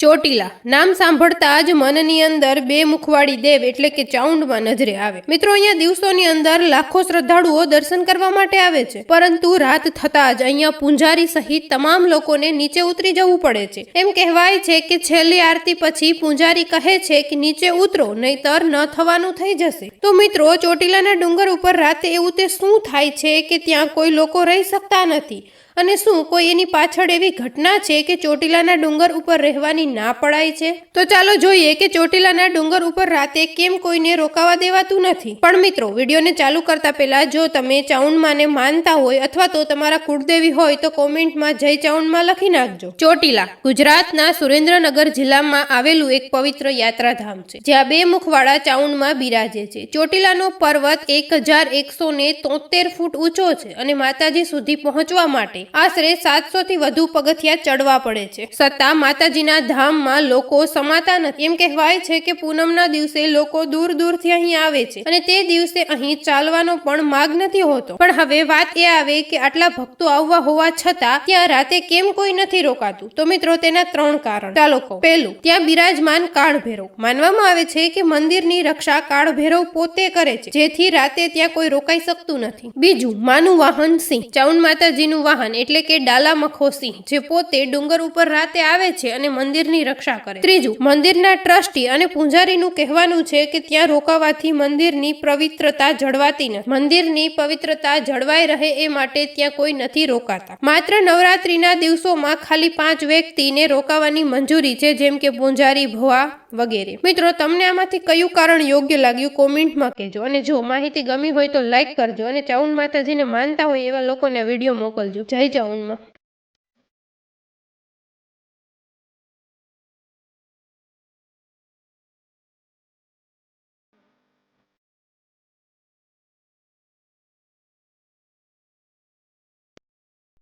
ચોટીલા નામ સાંભળતા જ મનની અંદર બે મુખવાળી દેવ એટલે કે ચાઉંડમાં નજરે આવે। મિત્રો, અહીંયા દિવસોની અંદર લાખો શ્રદ્ધાળુઓ દર્શન કરવા માટે આવે છે, પરંતુ રાત થતા જ અહીંયા પૂંજારી સહિત તમામ લોકોને નીચે ઉતરી જવું પડે છે। એમ કહેવાય છે કે છેલ્લી આરતી પછી પૂંજારી કહે છે કે નીચે ઉતરો, નહીતર ન થવાનું થઈ જશે। તો મિત્રો, ચોટીલાના ડુંગર ઉપર રાતે એવું તે શું થાય છે કે ત્યાં કોઈ લોકો રહી શકતા નથી? અને શું કોઈ એની પાછળ એવી ઘટના છે કે ચોટીલાના ડુંગર ઉપર રહેવાની ના પડાય છે? તો ચાલો જોઈએ કે ચોટીલાના ડુંગર ઉપર રાતે કેમ કોઈને રોકાવા દેવાતું નથી। પણ મિત્રો, વિડીયોને ચાલુ કરતા પહેલા જો તમે ચાઉંડમાને માનતા હોય અથવા તો તમારા કુળદેવી હોય તો કોમેન્ટમાં જય ચાઉંડમાં લખી નાખજો। ચોટીલા ગુજરાતના સુરેન્દ્રનગર જિલ્લામાં આવેલું એક પવિત્ર યાત્રાધામ છે, જ્યાં બે મુખવાળા ચાઉંડમાં બિરાજે છે। ચોટીલાનો પર્વત 1173 ફૂટ ઊંચો છે અને માતાજી સુધી પહોંચવા માટે આશરે 700 થી વધુ પગથિયા ચડવા પડે છે। છતાં માતાજીના ધામમાં લોકો સમાતા નથી। એમ કહેવાય છે કે પૂનમના દિવસે લોકો દૂર દૂરથી અહીં આવે છે અને તે દિવસે અહીં ચાલવાનો પણ માર્ગ નથી હોતો। પણ હવે વાત એ આવે કે આટલા ભક્તો આવવા હોવા છતાં ત્યાં રાતે કેમ કોઈ નથી રોકાતું? તો મિત્રો, તેના 3 કારણ ચાલો કહો। પહેલું, ત્યાં બિરાજમાન કાળભૈરવ। માનવામાં આવે છે કે મંદિરની રક્ષા કાળભૈરવ પોતે કરે છે, જેથી રાતે ત્યાં કોઈ રોકાઈ શકતું નથી। બીજું, માનું વાહન સિંહ। ચાઉંડ માતાજીનું વાહન એટલે કે ડાલામખો સિંહ, જે પોતે ડુંગર ઉપર રાતે આવે છે અને મંદિરની રક્ષા કરે। ત્રીજું, મંદિરના ટ્રસ્ટી અને પૂંજારીનું કહેવાનું છે કે ત્યાં રોકાવાથી મંદિરની પવિત્રતા જળવાતી નથી। મંદિરની પવિત્રતા જળવાઈ રહે એ માટે ત્યાં કોઈ નથી રોકાતા। માત્ર નવરાત્રીના દિવસોમાં ખાલી 5 વ્યક્તિને રોકાવાની મંજૂરી છે, જેમ કે પૂંજારી, ભવા વગેરે। મિત્રો, તમને આમાંથી કયું કારણ યોગ્ય લાગ્યું કોમેન્ટમાં કહેજો, અને જો માહિતી ગમી હોય તો લાઈક કરજો, અને ચાઉંડ માતાજીને માનતા હોય એવા લોકોને વિડીયો મોકલજો। જય ચાઉંડમાં।